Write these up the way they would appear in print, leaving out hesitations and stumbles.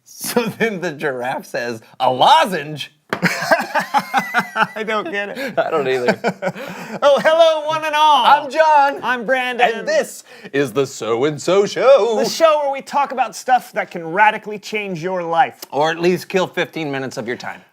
So then the giraffe says, a lozenge? I don't get it. I don't either. Oh, hello, one and all. I'm John. I'm Brandon. And this is the So-and-So Show. The show where we talk about stuff that can radically change your life. Or at least kill 15 minutes of your time.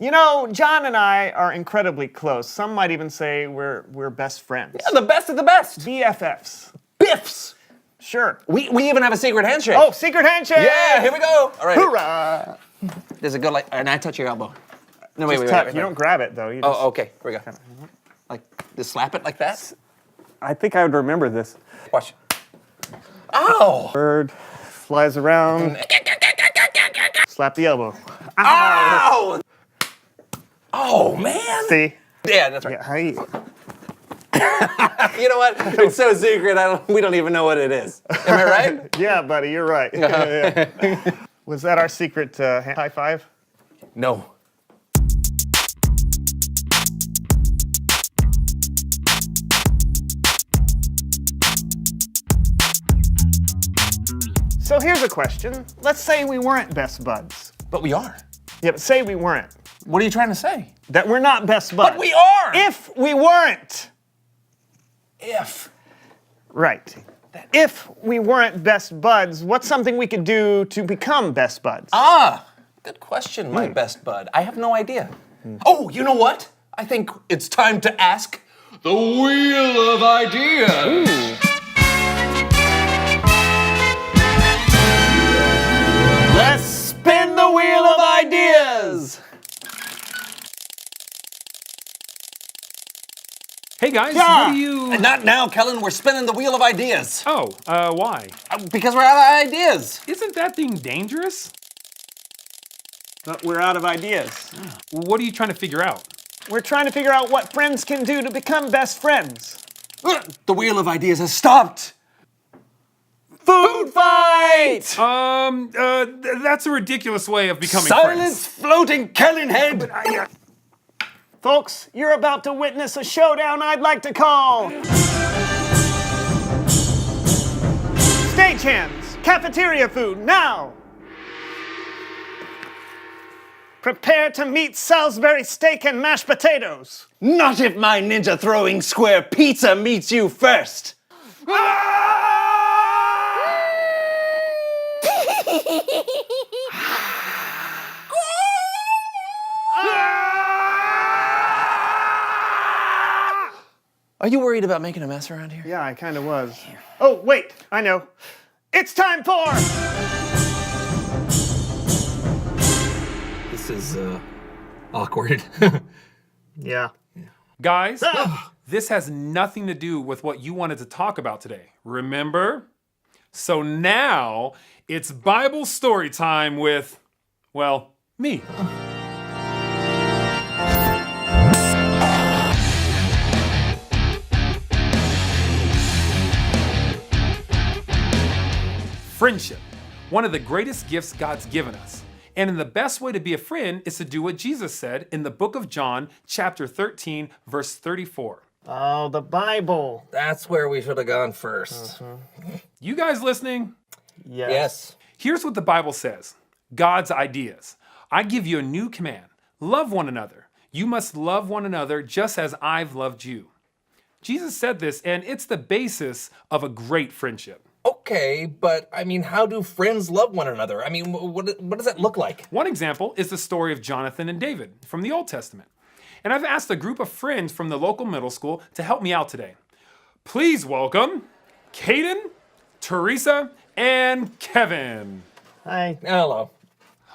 You know, John and I are incredibly close. Some might even say we're best friends. Yeah, the best of the best. BFFs. Biffs. Sure. We even have a secret handshake. Oh, secret handshake! Yeah, here we go. All right. Hoorah! Does it go like, and I touch your elbow? No, wait. You don't grab it, though. You just, Oh, okay. Here we go. Like, just slap it like that? I think I would remember this. Watch. Ow! Bird flies around. Slap the elbow. Ow! Oh, man. See? Yeah, that's right. Yeah, hi. You know what? It's so secret, we don't even know what it is. Am I right? Yeah, buddy, you're right. Yeah. Was that our secret high five? No. So here's a question. Let's say we weren't best buds. But we are. Yeah, but say we weren't. What are you trying to say? That we're not best buds. But we are! If we weren't. If. Right. If we weren't best buds, what's something we could do to become best buds? Ah, good question, my best bud. I have no idea. Oh, you know what? I think it's time to ask the Wheel of Ideas. Let's spin the Wheel of Ideas. Hey guys, Yeah. what do you... Not now, Kellen. We're spinning the Wheel of Ideas. Oh, why? Because we're out of ideas. Isn't that thing dangerous? But we're out of ideas. What are you trying to figure out? We're trying to figure out what friends can do to become best friends. The Wheel of Ideas has stopped. Food fight! That's a ridiculous way of becoming Silence floating Kellen head. Folks, you're about to witness a showdown I'd like to call Stagehands, cafeteria food, now! Prepare to meet Salisbury steak and mashed potatoes. Not if my ninja throwing square pizza meets you first. Are you worried about making a mess around here? Yeah, I kind of was. Oh, wait, I know. It's time for... This is, awkward. Yeah. Guys, this has nothing to do with what you wanted to talk about today. Remember? So now it's Bible story time with, well, me. Friendship, one of the greatest gifts God's given us. And the best way to be a friend is to do what Jesus said in the book of John, chapter 13, verse 34. Oh, the Bible. That's where we should have gone first. You guys listening? Yes. Here's what the Bible says. God's ideas. I give you a new command. Love one another. You must love one another just as I've loved you. Jesus said this, and it's the basis of a great friendship. Okay, but I mean, how do friends love one another? I mean, what does that look like? One example is the story of Jonathan and David from the Old Testament. And I've asked a group of friends from the local middle school to help me out today. Please welcome Caden, Teresa, and Kevin. Hi. Hello.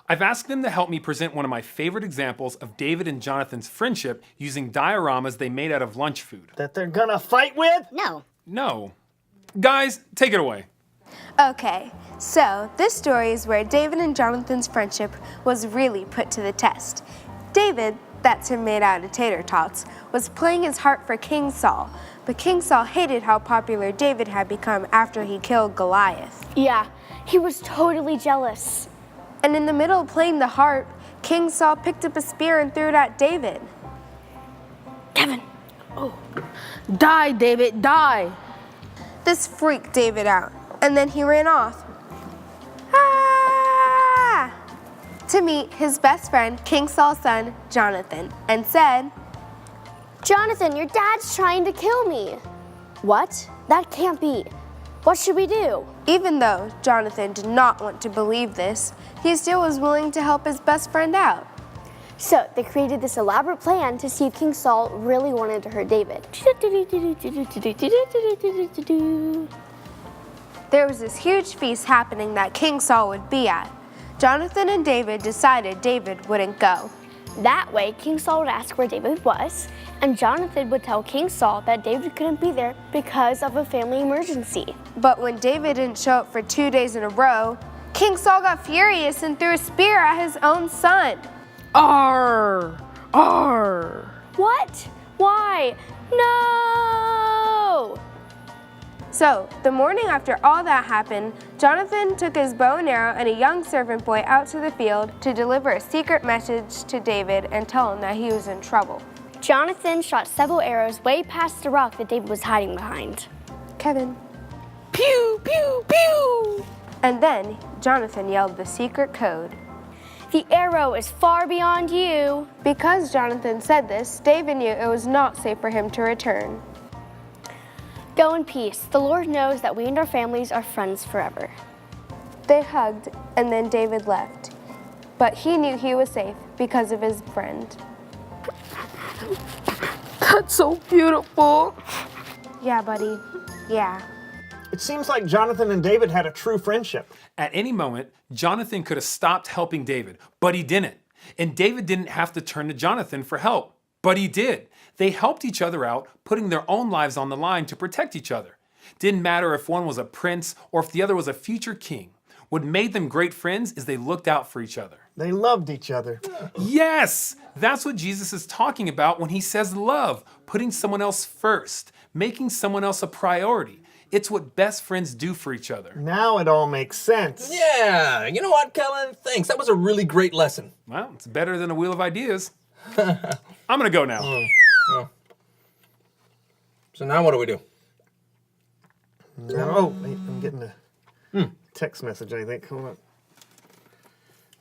I've asked them to help me present one of my favorite examples of David and Jonathan's friendship using dioramas they made out of lunch food. That they're gonna fight with? No. Guys, take it away. Okay, so this story is where David and Jonathan's friendship was really put to the test. David, that's him made out of tater tots, was playing his heart for King Saul, but King Saul hated how popular David had become after he killed Goliath. Yeah, he was totally jealous. And in the middle of playing the harp, King Saul picked up a spear and threw it at David. Kevin, die, David, die. This freaked David out, and then he ran off. Ah! to meet his best friend, King Saul's son, Jonathan, and said, Jonathan, your dad's trying to kill me. What? That can't be. What should we do? Even though Jonathan did not want to believe this, he still was willing to help his best friend out. So they created this elaborate plan to see if King Saul really wanted to hurt David. There was this huge feast happening that King Saul would be at. Jonathan and David decided David wouldn't go. That way, King Saul would ask where David was, and Jonathan would tell King Saul that David couldn't be there because of a family emergency. But when David didn't show up for 2 days in a row, King Saul got furious and threw a spear at his own son. Arr! Arr! What? Why? No! So, the morning after all that happened, Jonathan took his bow and arrow and a young servant boy out to the field to deliver a secret message to David and tell him that he was in trouble. Jonathan shot several arrows way past the rock that David was hiding behind. Kevin. Pew, pew, pew! And then Jonathan yelled the secret code. The arrow is far beyond you. Because Jonathan said this, David knew it was not safe for him to return. Go in peace. The Lord knows that we and our families are friends forever. They hugged, and then David left. But he knew he was safe because of his friend. That's so beautiful. Yeah, buddy. Yeah. It seems like Jonathan and David had a true friendship. At any moment, Jonathan could have stopped helping David, but he didn't. And David didn't have to turn to Jonathan for help, but he did. They helped each other out, putting their own lives on the line to protect each other. Didn't matter if one was a prince or if the other was a future king. What made them great friends is they looked out for each other. They loved each other. Yes, that's what Jesus is talking about when he says love, putting someone else first, making someone else a priority. It's what best friends do for each other. Now it all makes sense. Yeah, you know what, Kellen? Thanks. That was a really great lesson. Well, it's better than a wheel of ideas. I'm gonna go now. Oh. So now what do we do? Oh, wait, I'm getting a text message, I think. Hold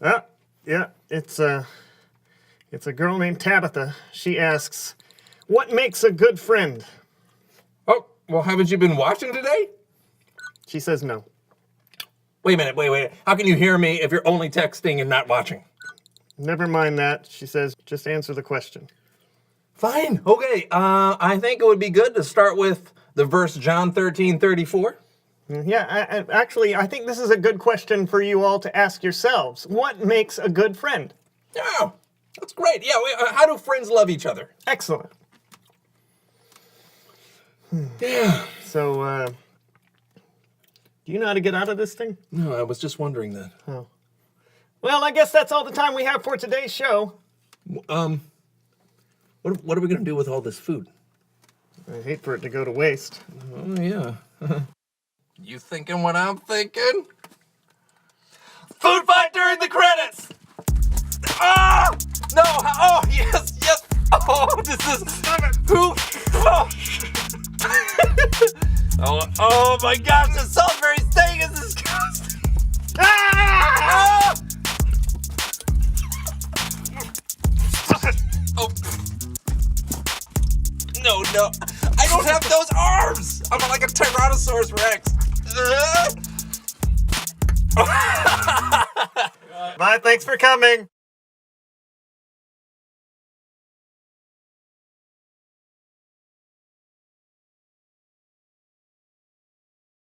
on. Yeah, it's a girl named Tabitha. She asks, what makes a good friend? Oh, well, haven't you been watching today? She says no. Wait a minute, wait. How can you hear me if you're only texting and not watching? Never mind that. She says, just answer the question. Fine, okay. I think it would be good to start with the verse John 13:34. Yeah, actually, I think this is a good question for you all to ask yourselves. What makes a good friend? Yeah, that's great. Yeah, how do friends love each other? Excellent. Yeah. So, do you know how to get out of this thing? No, I was just wondering that. Oh. Well, I guess that's all the time we have for today's show. What are we gonna do with all this food? I hate for it to go to waste. Oh, yeah. You thinking what I'm thinking? Food fight during the credits! Ah! No! Oh, yes! Oh, this is... Who? Oh my gosh, the Salisbury steak is disgusting! Ah! Oh. No. I don't have those arms! I'm like a Tyrannosaurus Rex. Bye, thanks for coming.